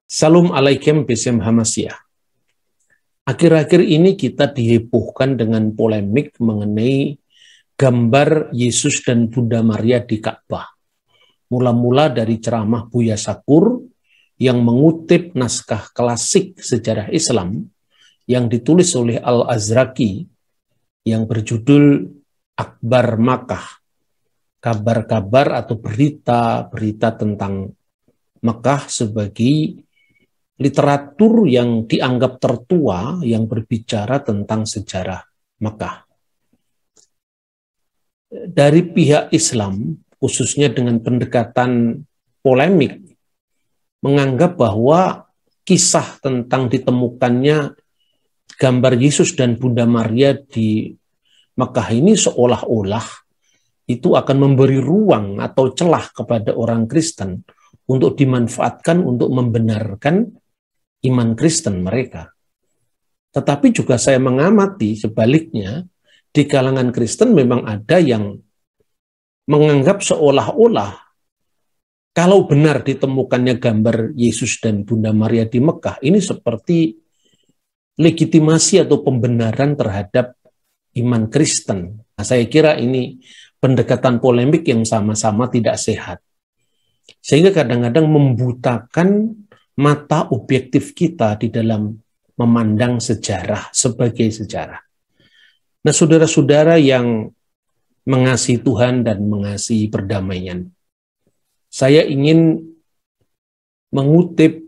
Salam alaikum Besem Hamasiyah. Akhir-akhir ini kita dihebohkan dengan polemik mengenai gambar Yesus dan Bunda Maria di Ka'bah. Mula-mula dari ceramah Buya Sakur yang mengutip naskah klasik sejarah Islam yang ditulis oleh Al-Azraqi yang berjudul Akhbar Makkah, kabar-kabar atau berita-berita tentang Makkah sebagai literatur yang dianggap tertua yang berbicara tentang sejarah Makkah. Dari pihak Islam, khususnya dengan pendekatan polemik, menganggap bahwa kisah tentang ditemukannya gambar Yesus dan Bunda Maria di Makkah ini seolah-olah itu akan memberi ruang atau celah kepada orang Kristen untuk dimanfaatkan untuk membenarkan iman Kristen mereka. Tetapi juga saya mengamati sebaliknya, di kalangan Kristen memang ada yang menganggap seolah-olah kalau benar ditemukannya gambar Yesus dan Bunda Maria di Mekah, ini seperti legitimasi atau pembenaran terhadap iman Kristen. Nah, saya kira ini pendekatan polemik yang sama-sama tidak sehat. Sehingga kadang-kadang membutakan mata objektif kita di dalam memandang sejarah sebagai sejarah. Nah, saudara-saudara yang mengasihi Tuhan dan mengasihi perdamaian, saya ingin mengutip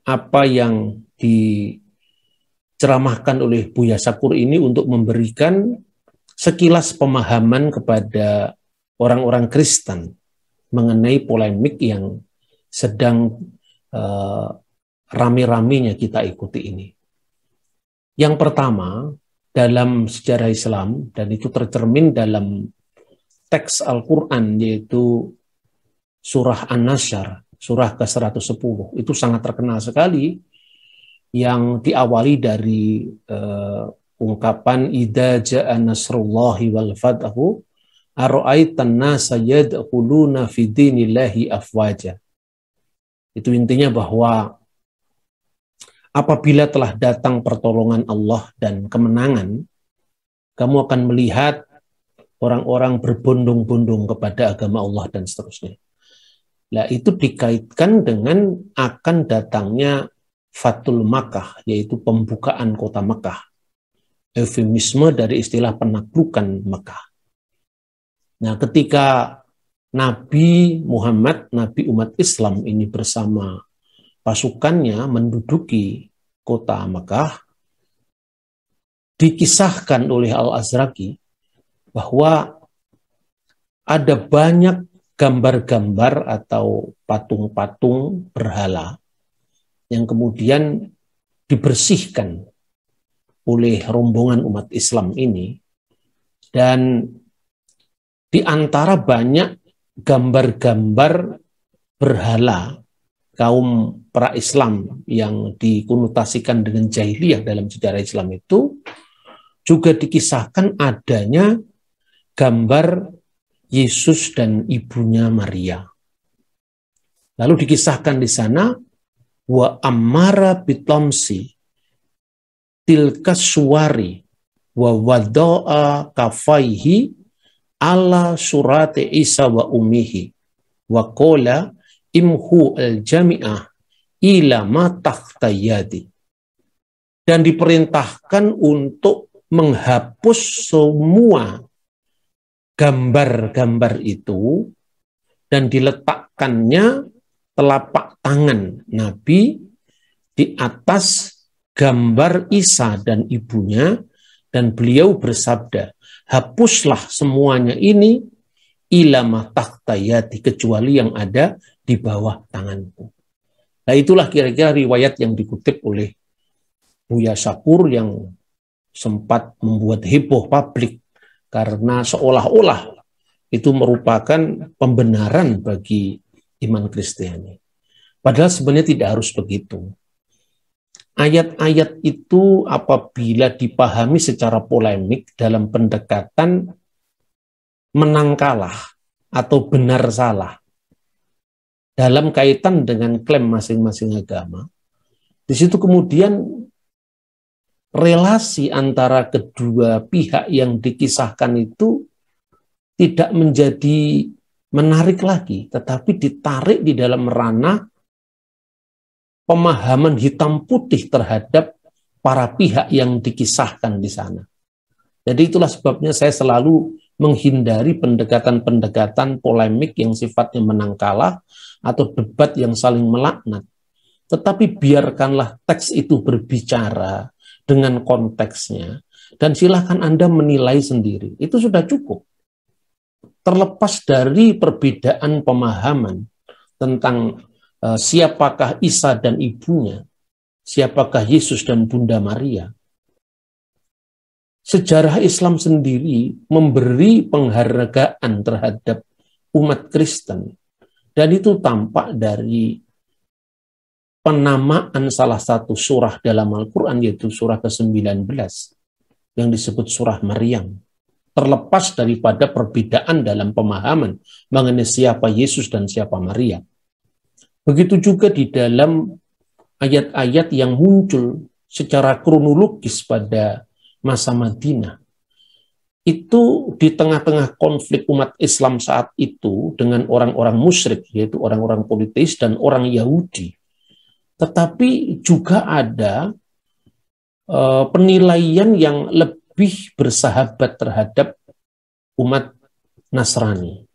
apa yang diceramahkan oleh Buya Sakur ini untuk memberikan sekilas pemahaman kepada orang-orang Kristen mengenai polemik yang sedang rame-ramenya kita ikuti ini. Yang pertama, dalam sejarah Islam, dan itu tercermin dalam teks Al-Quran, yaitu surah An-Nasyr, surah ke-110, itu sangat terkenal sekali, yang diawali dari ungkapan idza ja'a nasrullahi wal fathu ara'aitan nasa yadkhuluna fi dinillahi afwaja. Itu intinya bahwa apabila telah datang pertolongan Allah dan kemenangan, kamu akan melihat orang-orang berbondong-bondong kepada agama Allah dan seterusnya. Nah, itu dikaitkan dengan akan datangnya Fathul Makkah, yaitu pembukaan kota Makkah. Eufemisme dari istilah penaklukan Makkah. Nah, ketika Nabi Muhammad, Nabi umat Islam ini bersama pasukannya menduduki kota Makkah, dikisahkan oleh Al-Azraqi bahwa ada banyak gambar-gambar atau patung-patung berhala yang kemudian dibersihkan oleh rombongan umat Islam ini, dan di antara banyak gambar-gambar berhala kaum pra-Islam yang dikonotasikan dengan jahiliyah dalam sejarah Islam itu juga dikisahkan adanya gambar Yesus dan ibunya Maria. Lalu dikisahkan di sana wa amara bitamsi tilkas suwari wa wada'a kafaihi ala surati Isa wa umihi wa qala imhu al-jami'ah ila ma takhtayadi. Dan diperintahkan untuk menghapus semua gambar-gambar itu dan diletakkannya telapak tangan Nabi di atas gambar Isa dan ibunya, dan beliau bersabda, hapuslah semuanya ini ilama takhtayati, kecuali yang ada di bawah tanganku. Nah, itulah kira-kira riwayat yang dikutip oleh Buya Sakur yang sempat membuat heboh publik karena seolah-olah itu merupakan pembenaran bagi iman Kristiani. Padahal sebenarnya tidak harus begitu. Ayat-ayat itu apabila dipahami secara polemik dalam pendekatan menang kalah atau benar salah dalam kaitan dengan klaim masing-masing agama, Di situ kemudian relasi antara kedua pihak yang dikisahkan itu tidak menjadi menarik lagi, tetapi ditarik di dalam ranah pemahaman hitam putih terhadap para pihak yang dikisahkan di sana. Jadi itulah sebabnya saya selalu menghindari pendekatan-pendekatan polemik yang sifatnya menang kalah atau debat yang saling melaknat. Tetapi biarkanlah teks itu berbicara dengan konteksnya, dan silahkan Anda menilai sendiri. Itu sudah cukup. Terlepas dari perbedaan pemahaman tentang siapakah Isa dan ibunya, siapakah Yesus dan Bunda Maria, sejarah Islam sendiri memberi penghargaan terhadap umat Kristen, dan itu tampak dari penamaan salah satu surah dalam Al-Quran, yaitu surah ke-19 yang disebut surah Maryam. Terlepas daripada perbedaan dalam pemahaman mengenai siapa Yesus dan siapa Maria. Begitu juga di dalam ayat-ayat yang muncul secara kronologis pada masa Madinah. Itu di tengah-tengah konflik umat Islam saat itu dengan orang-orang musyrik, yaitu orang-orang politis dan orang Yahudi. Tetapi juga ada penilaian yang lebih bersahabat terhadap umat Nasrani.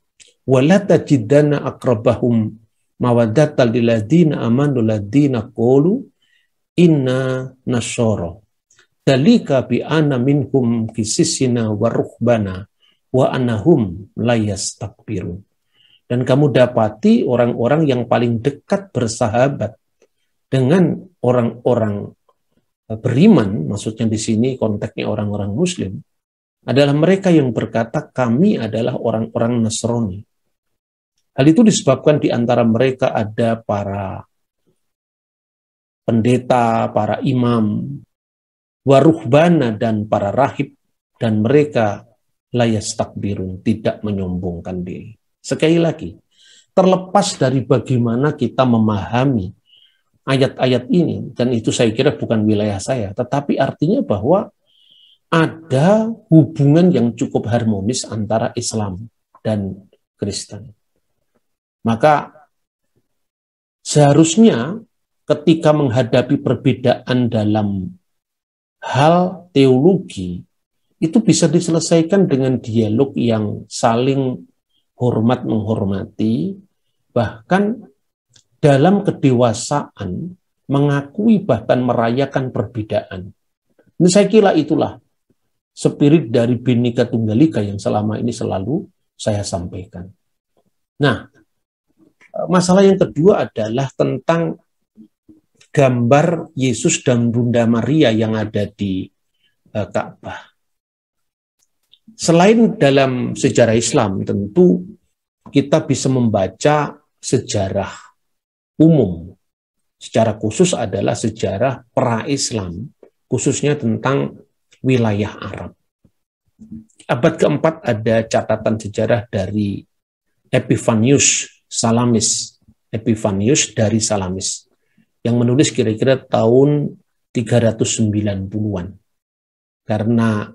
Wala tajidanna aqrabahum mawaddatan lil ladzina amanu ladzina qalu inna nasyara. Dalika bi anna minhum qisisina wa ruhbana wa annahum la yastakbirun. Dan kamu dapati orang-orang yang paling dekat bersahabat dengan orang-orang beriman, maksudnya di sini konteksnya orang-orang Muslim, adalah mereka yang berkata kami adalah orang-orang Nasrani. Hal itu disebabkan di antara mereka ada para pendeta, para imam, waruhbana dan para rahib, dan mereka la yastakbirun, tidak menyombongkan diri. Sekali lagi, terlepas dari bagaimana kita memahami ayat-ayat ini, dan itu saya kira bukan wilayah saya, tetapi artinya bahwa ada hubungan yang cukup harmonis antara Islam dan Kristen. Maka seharusnya ketika menghadapi perbedaan dalam hal teologi, itu bisa diselesaikan dengan dialog yang saling hormat-menghormati, bahkan dalam kedewasaan mengakui bahkan merayakan perbedaan. Ini saya kira itulah spirit dari Bhinneka Tunggal Ika yang selama ini selalu saya sampaikan. Nah, masalah yang kedua adalah tentang gambar Yesus dan Bunda Maria yang ada di Ka'bah. Selain dalam sejarah Islam, tentu kita bisa membaca sejarah umum. Secara khusus adalah sejarah pra-Islam, khususnya tentang wilayah Arab. Abad keempat ada catatan sejarah dari Epiphanius Salamis, Epiphanius dari Salamis, yang menulis kira-kira tahun 390-an. Karena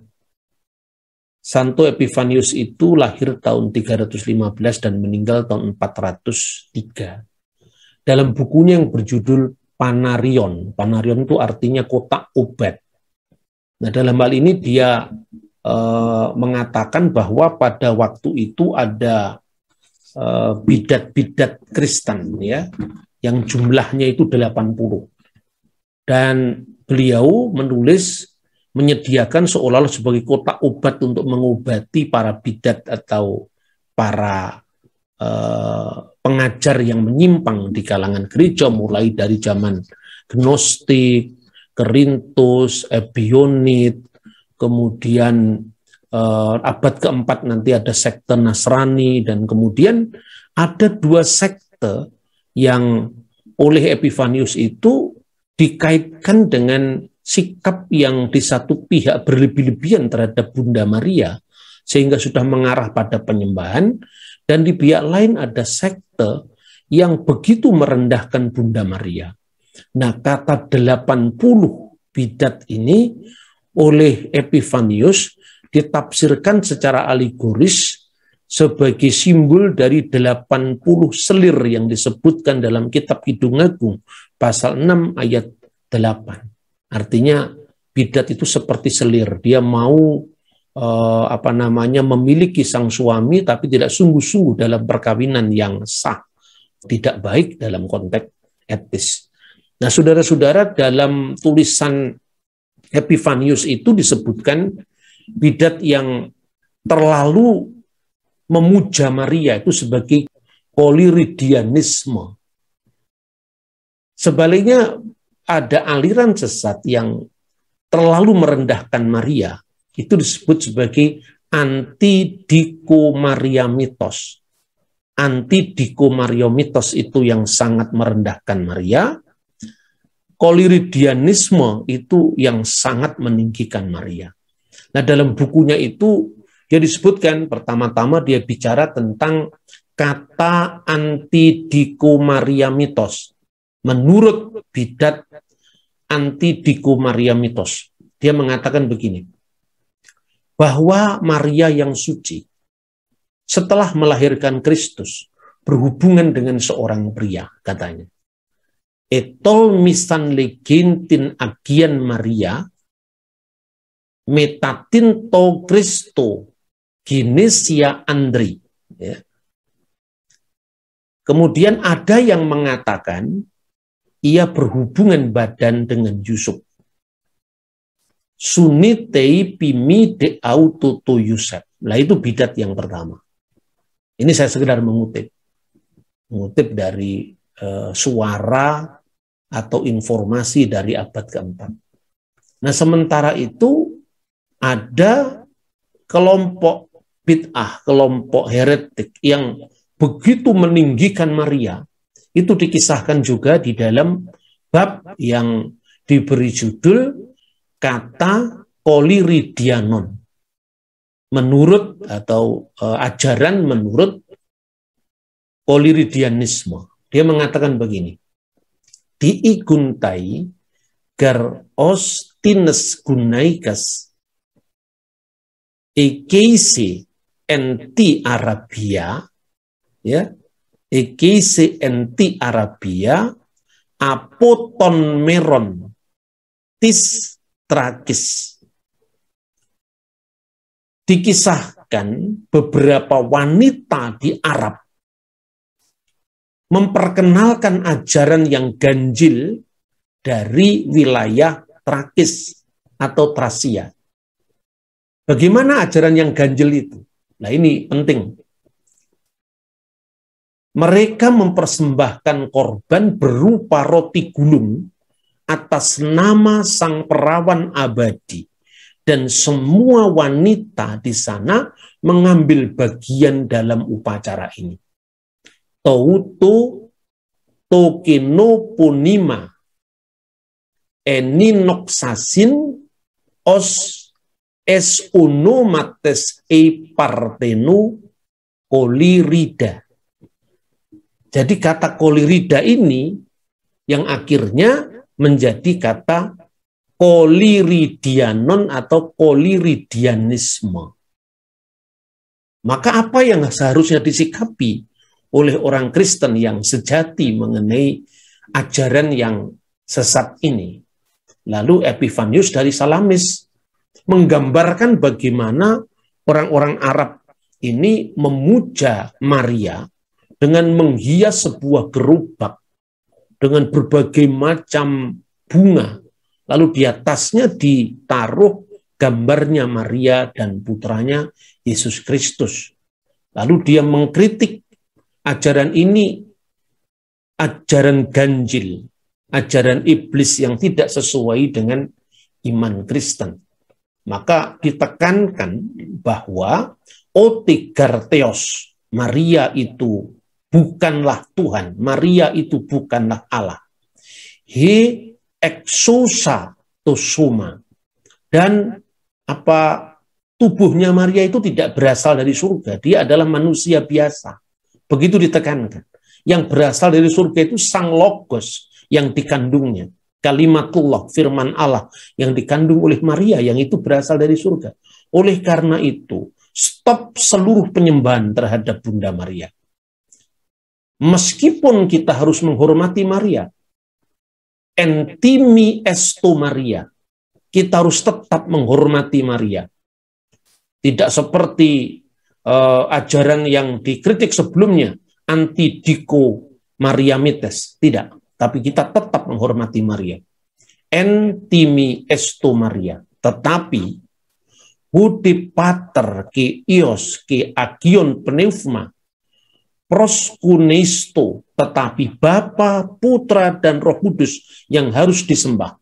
Santo Epiphanius itu lahir tahun 315 dan meninggal tahun 403. Dalam bukunya yang berjudul Panarion. Panarion itu artinya kotak obat. Nah, dalam hal ini dia mengatakan bahwa pada waktu itu ada bidat-bidat Kristen ya, yang jumlahnya itu 80. Dan beliau menulis menyediakan seolah-olah sebagai kotak obat untuk mengobati para bidat atau para pengajar yang menyimpang di kalangan gereja, mulai dari zaman Gnostik, Kerintus, Ebionit, kemudian abad keempat nanti ada sekte Nasrani, dan kemudian ada dua sekte yang oleh Epiphanius itu dikaitkan dengan sikap yang di satu pihak berlebih-lebihan terhadap Bunda Maria, sehingga sudah mengarah pada penyembahan, dan di pihak lain ada sekte yang begitu merendahkan Bunda Maria. Nah, kata 80 bidat ini oleh Epifanius ditafsirkan secara alegoris sebagai simbol dari 80 selir yang disebutkan dalam kitab Kidung Agung pasal 6 ayat 8. Artinya bidat itu seperti selir, dia mau memiliki sang suami tapi tidak sungguh-sungguh dalam perkawinan yang sah, tidak baik dalam konteks etis. Nah, saudara-saudara, dalam tulisan Epifanius itu disebutkan bidat yang terlalu memuja Maria itu sebagai koliridianisme. Sebaliknya ada aliran sesat yang terlalu merendahkan Maria, itu disebut sebagai antidikomariomitos. Antidikomariomitos itu yang sangat merendahkan Maria. Koliridianisme itu yang sangat meninggikan Maria. Nah, dalam bukunya itu dia disebutkan, pertama-tama dia bicara tentang kata antidikomariomitos. Menurut bidat antidikomariomitos, dia mengatakan begini, bahwa Maria yang suci setelah melahirkan Kristus berhubungan dengan seorang pria, katanya. Etol misan legentin agian Maria metatin to Kristo Genesia Andri. Ya. Kemudian ada yang mengatakan ia berhubungan badan dengan Yusuf. Sunitei pimi de autoto Yusuf. Nah, itu bidat yang pertama. Ini saya sekedar mengutip dari suara atau informasi dari abad keempat. Nah, sementara itu ada kelompok bid'ah, kelompok heretik yang begitu meninggikan Maria. Itu dikisahkan juga di dalam bab yang diberi judul kata koliridianon. Menurut atau ajaran menurut koliridianisme. Dia mengatakan begini, diiguntai gar os tines gunaikas ekeisi enti Arabia, ya, ekeisi enti Arabia apoton meron tis tragis. Dikisahkan beberapa wanita di Arab memperkenalkan ajaran yang ganjil dari wilayah Trakis atau Trasia. Bagaimana ajaran yang ganjil itu? Nah, ini penting. Mereka mempersembahkan korban berupa roti gulung atas nama sang perawan abadi. Dan semua wanita di sana mengambil bagian dalam upacara ini. Tauto tokeno punima eninoksasin os es onomates e partenu kolirida. Jadi kata kolirida ini yang akhirnya menjadi kata koliridianon atau koliridianisme. Maka apa yang seharusnya disikapi oleh orang Kristen yang sejati mengenai ajaran yang sesat ini? Lalu Epifanius dari Salamis menggambarkan bagaimana orang-orang Arab ini memuja Maria dengan menghias sebuah gerobak dengan berbagai macam bunga. Lalu di atasnya ditaruh gambarnya Maria dan putranya Yesus Kristus. Lalu dia mengkritik ajaran ini, ajaran ganjil, ajaran iblis yang tidak sesuai dengan iman Kristen. Maka ditekankan bahwa otigartheos, Maria itu bukanlah Tuhan, Maria itu bukanlah Allah. He exousa tosoma, dan tubuhnya Maria itu tidak berasal dari surga, dia adalah manusia biasa. Begitu ditekankan. Yang berasal dari surga itu sang logos, yang dikandungnya. Kalimatullah, firman Allah yang dikandung oleh Maria, yang itu berasal dari surga. Oleh karena itu, stop seluruh penyembahan terhadap Bunda Maria. Meskipun kita harus menghormati Maria, entimi esto Maria, kita harus tetap menghormati Maria. Tidak seperti ajaran yang dikritik sebelumnya, anti-diko Mariamites. Tidak. Tapi kita tetap menghormati Maria. Entimi esto Maria. Tetapi, hudi pater ke ios ke agion pneuma, proskunisto, tetapi Bapa, Putra, dan Roh Kudus yang harus disembah.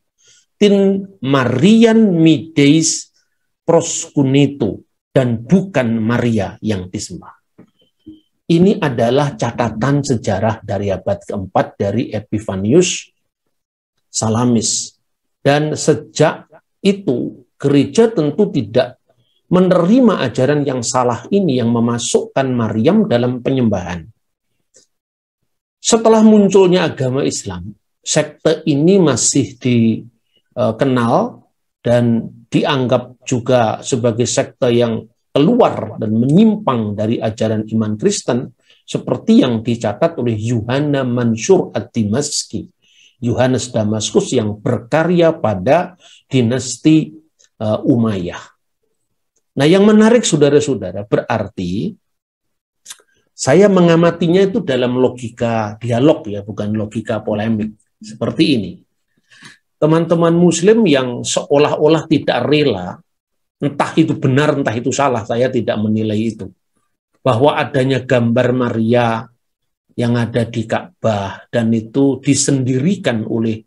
Tin Marian mideis proskunito, dan bukan Maria yang disembah. Ini adalah catatan sejarah dari abad keempat dari Epifanius Salamis. Dan sejak itu, gereja tentu tidak menerima ajaran yang salah ini yang memasukkan Maryam dalam penyembahan. Setelah munculnya agama Islam, sekte ini masih dikenal dan dianggap juga sebagai sekte yang keluar dan menyimpang dari ajaran iman Kristen, seperti yang dicatat oleh Yohana Mansur ad-Dimaski, Yohanes Damaskus yang berkarya pada dinasti Umayyah. Nah, yang menarik saudara-saudara, berarti saya mengamatinya itu dalam logika dialog ya, bukan logika polemik. Seperti ini. Teman-teman Muslim yang seolah-olah tidak rela, entah itu benar, entah itu salah, saya tidak menilai itu, bahwa adanya gambar Maria yang ada di Ka'bah dan itu disendirikan oleh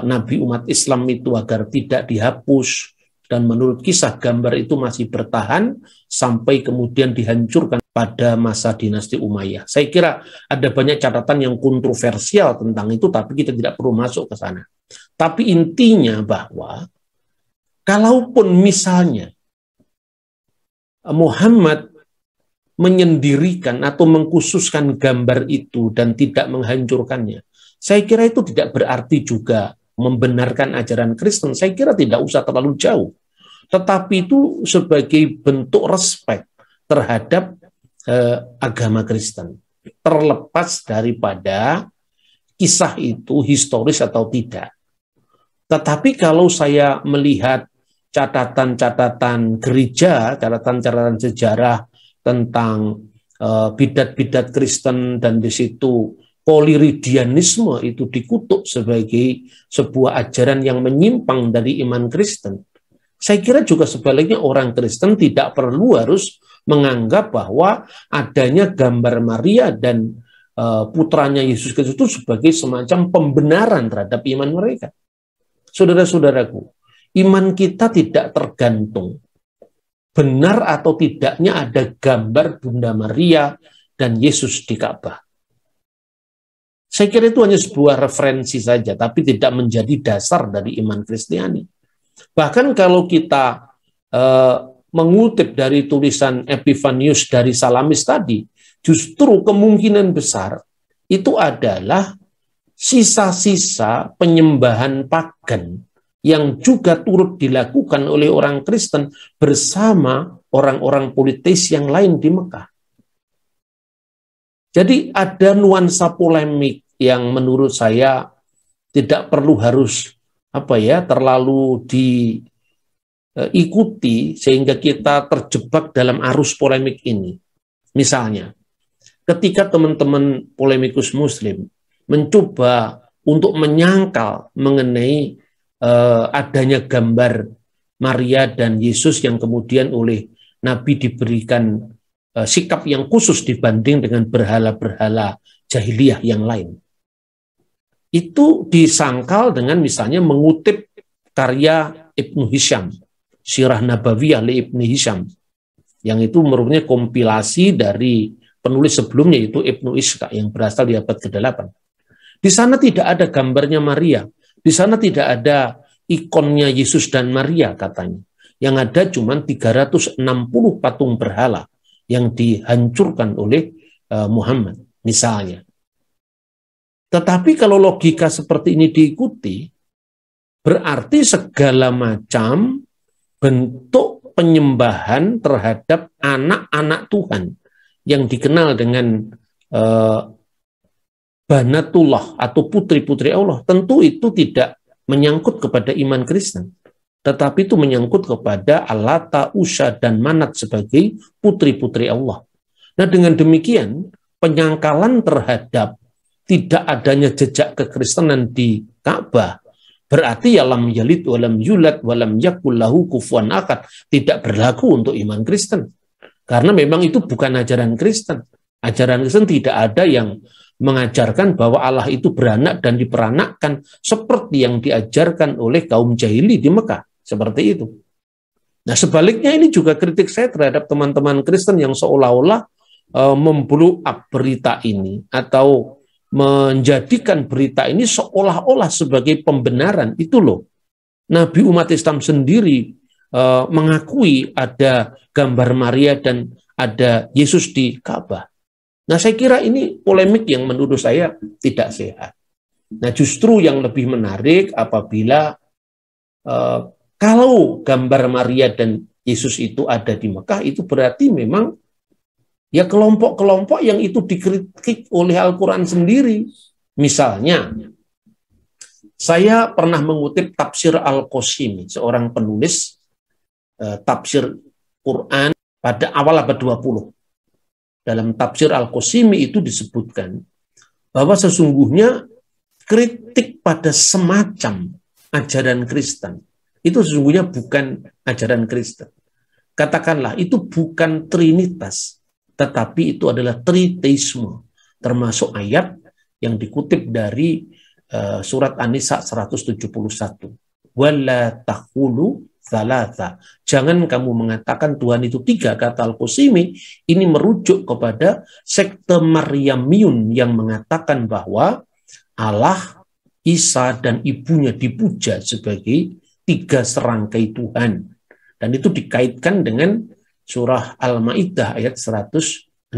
Nabi umat Islam itu agar tidak dihapus, dan menurut kisah gambar itu masih bertahan sampai kemudian dihancurkan pada masa dinasti Umayyah. Saya kira ada banyak catatan yang kontroversial tentang itu, tapi kita tidak perlu masuk ke sana. Tapi intinya bahwa kalaupun misalnya Muhammad menyendirikan atau mengkhususkan gambar itu dan tidak menghancurkannya, saya kira itu tidak berarti juga membenarkan ajaran Kristen. Saya kira tidak usah terlalu jauh. Tetapi itu sebagai bentuk respek terhadap agama Kristen. Terlepas daripada kisah itu historis atau tidak. Tetapi kalau saya melihat catatan-catatan gereja, catatan-catatan sejarah tentang bidat-bidat Kristen, dan di situ poliridianisme itu dikutuk sebagai sebuah ajaran yang menyimpang dari iman Kristen. Saya kira juga sebaliknya orang Kristen tidak perlu harus menganggap bahwa adanya gambar Maria dan putranya Yesus Kristus itu sebagai semacam pembenaran terhadap iman mereka. Saudara-saudaraku, iman kita tidak tergantung benar atau tidaknya ada gambar Bunda Maria dan Yesus di Ka'bah. Saya kira itu hanya sebuah referensi saja, tapi tidak menjadi dasar dari iman Kristiani. Bahkan kalau kita mengutip dari tulisan Epifanius dari Salamis tadi, justru kemungkinan besar itu adalah sisa-sisa penyembahan pagan yang juga turut dilakukan oleh orang Kristen bersama orang-orang politis yang lain di Mekah. Jadi ada nuansa polemik yang menurut saya tidak perlu harus terlalu diikuti sehingga kita terjebak dalam arus polemik ini. Misalnya, ketika teman-teman polemikus Muslim mencoba untuk menyangkal mengenai adanya gambar Maria dan Yesus yang kemudian oleh Nabi diberikan sikap yang khusus dibanding dengan berhala-berhala jahiliyah yang lain. Itu disangkal dengan misalnya mengutip karya Ibnu Hisham, Sirah Nabawiyah li Ibnu Hisham, yang itu merupakan kompilasi dari penulis sebelumnya, yaitu Ibnu Ishaq yang berasal di abad ke-8. Di sana tidak ada gambarnya Maria, di sana tidak ada ikonnya Yesus dan Maria katanya. Yang ada cuma 360 patung berhala yang dihancurkan oleh Muhammad misalnya. Tetapi kalau logika seperti ini diikuti, berarti segala macam bentuk penyembahan terhadap anak-anak Tuhan yang dikenal dengan Banatullah atau putri-putri Allah, tentu itu tidak menyangkut kepada iman Kristen, tetapi itu menyangkut kepada Allata, Usha, dan Manat sebagai putri-putri Allah. Nah, dengan demikian, penyangkalan terhadap tidak adanya jejak kekristenan di Ka'bah berarti ya lam yalid walam yulad walam yakul lahu kufuwan ahad tidak berlaku untuk iman Kristen. Karena memang itu bukan ajaran Kristen. Ajaran Kristen tidak ada yang mengajarkan bahwa Allah itu beranak dan diperanakkan seperti yang diajarkan oleh kaum jahili di Mekah. Seperti itu. Nah, sebaliknya ini juga kritik saya terhadap teman-teman Kristen yang seolah-olah memblow up berita ini atau menjadikan berita ini seolah-olah sebagai pembenaran. Itu loh. Nabi umat Islam sendiri mengakui ada gambar Maria dan ada Yesus di Ka'bah. Nah, saya kira ini polemik yang menurut saya tidak sehat. Nah, justru yang lebih menarik apabila kalau gambar Maria dan Yesus itu ada di Mekah, itu berarti memang ya kelompok-kelompok yang itu dikritik oleh Al-Quran sendiri. Misalnya, saya pernah mengutip tafsir Al-Qasimi, seorang penulis tafsir Quran pada awal abad 20. Dalam tafsir Al-Qasimi itu disebutkan bahwa sesungguhnya kritik pada semacam ajaran Kristen itu sesungguhnya bukan ajaran Kristen. Katakanlah itu bukan trinitas, tetapi itu adalah triteisme, termasuk ayat yang dikutip dari surat An-Nisa 171. Wala taqulu thalatha. Jangan kamu mengatakan Tuhan itu tiga, kata Al-Qasimi. Ini merujuk kepada sekte Maryamiyun yang mengatakan bahwa Allah, Isa, dan ibunya dipuja sebagai tiga serangkai Tuhan. Dan itu dikaitkan dengan surah Al-Ma'idah ayat 116.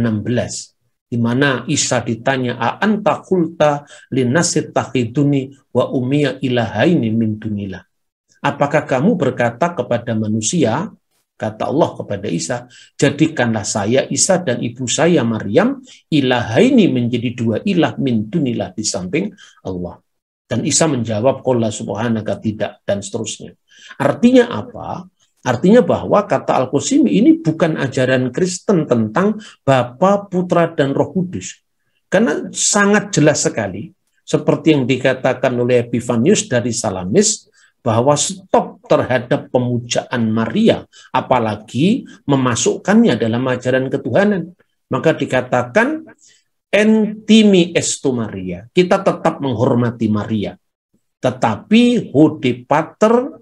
Di mana Isa ditanya, a anta qulta linnasit takhiduni wa ummiya ilahaini min dunillah. Apakah kamu berkata kepada manusia, kata Allah kepada Isa, jadikanlah saya, Isa, dan ibu saya, Maryam, ilahaini menjadi dua ilah min dunillah di samping Allah. Dan Isa menjawab, qul subhanaka tidak, dan seterusnya. Artinya apa? Artinya bahwa kata Al-Qasimi ini bukan ajaran Kristen tentang Bapa, Putra, dan Roh Kudus. Karena sangat jelas sekali, seperti yang dikatakan oleh Epifanius dari Salamis, bahwa stop terhadap pemujaan Maria, apalagi memasukkannya dalam ajaran ketuhanan. Maka dikatakan, entimi estu Maria, kita tetap menghormati Maria. Tetapi hode pater,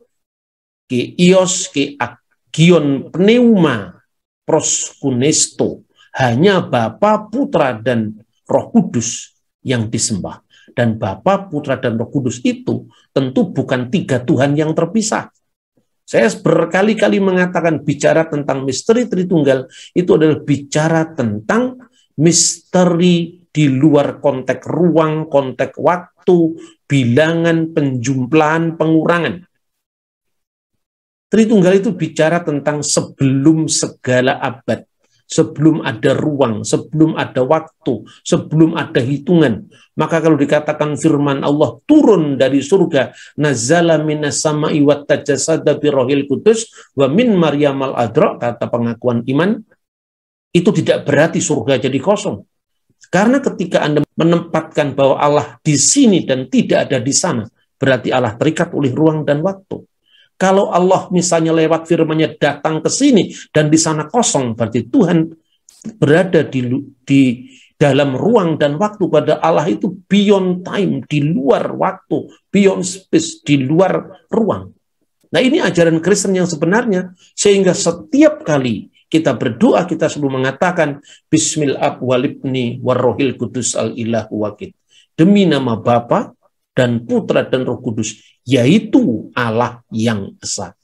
ke ios, ke agion pneuma, proskunesto, hanya Bapa, Putra, dan Roh Kudus yang disembah. Dan Bapa, Putra, dan Roh Kudus itu tentu bukan tiga Tuhan yang terpisah. Saya berkali-kali mengatakan bicara tentang misteri Tritunggal itu adalah bicara tentang misteri di luar konteks ruang, konteks waktu, bilangan, penjumlahan, pengurangan. Tritunggal itu bicara tentang sebelum segala abad, sebelum ada ruang, sebelum ada waktu, sebelum ada hitungan. Maka kalau dikatakan firman Allah turun dari surga, nazala minas sama'i wa tajasada bi rohil kudus wa min Maryam al-adra, kata pengakuan iman, itu tidak berarti surga jadi kosong. Karena ketika Anda menempatkan bahwa Allah di sini dan tidak ada di sana, berarti Allah terikat oleh ruang dan waktu. Kalau Allah misalnya lewat firman-Nya datang ke sini dan di sana kosong, berarti Tuhan berada di dalam ruang dan waktu. Pada Allah itu beyond time, di luar waktu, beyond space, di luar ruang. Nah, ini ajaran Kristen yang sebenarnya, sehingga setiap kali kita berdoa, kita selalu mengatakan Bismillah walibni warrohil kudus al-ilahu wakid. Demi nama Bapa dan Putra dan Roh Kudus, yaitu Allah yang esa.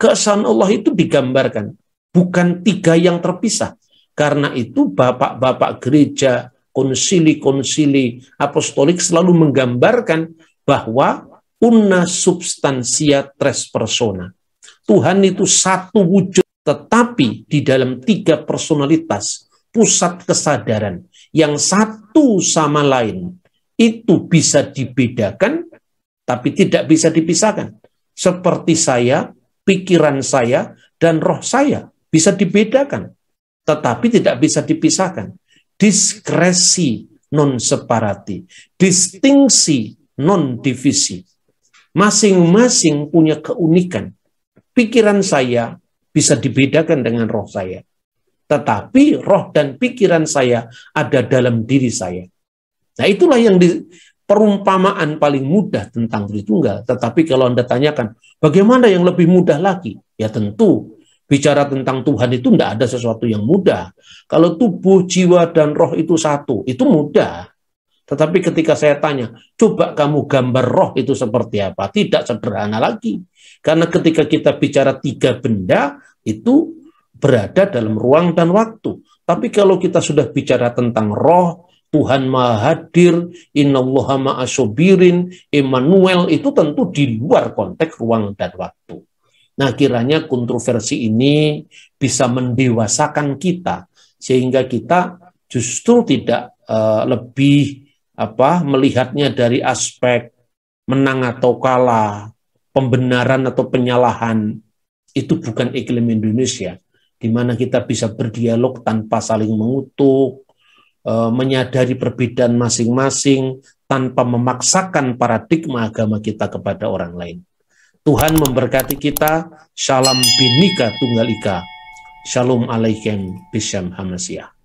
Keesaan Allah itu digambarkan, bukan tiga yang terpisah. Karena itu bapak-bapak gereja konsili-konsili apostolik selalu menggambarkan bahwa una substantia tres persona. Tuhan itu satu wujud, tetapi di dalam tiga personalitas, pusat kesadaran, yang satu sama lain itu bisa dibedakan, tapi tidak bisa dipisahkan. Seperti saya, pikiran saya, dan roh saya bisa dibedakan, tetapi tidak bisa dipisahkan. Diskresi non separati, distingsi non divisi. Masing-masing punya keunikan. Pikiran saya bisa dibedakan dengan roh saya, tetapi roh dan pikiran saya ada dalam diri saya. Nah, itulah yang perumpamaan paling mudah tentang Tritunggal. Tetapi kalau Anda tanyakan, bagaimana yang lebih mudah lagi? Ya tentu, bicara tentang Tuhan itu tidak ada sesuatu yang mudah. Kalau tubuh, jiwa, dan roh itu satu, itu mudah. Tetapi ketika saya tanya, coba kamu gambar roh itu seperti apa? Tidak sederhana lagi. Karena ketika kita bicara tiga benda, itu berada dalam ruang dan waktu. Tapi kalau kita sudah bicara tentang roh, Tuhan Maha Hadir, Innallaha Ma'asobirin, Immanuel, itu tentu di luar konteks ruang dan waktu. Nah, kiranya kontroversi ini bisa mendewasakan kita, sehingga kita justru tidak lebih melihatnya dari aspek menang atau kalah, pembenaran atau penyalahan. Itu bukan iklim Indonesia, di mana kita bisa berdialog tanpa saling mengutuk, menyadari perbedaan masing-masing tanpa memaksakan paradigma agama kita kepada orang lain. Tuhan memberkati kita. Shalom Bhinneka Tunggal Ika. Shalom Alaikum Bisham Hamasiah.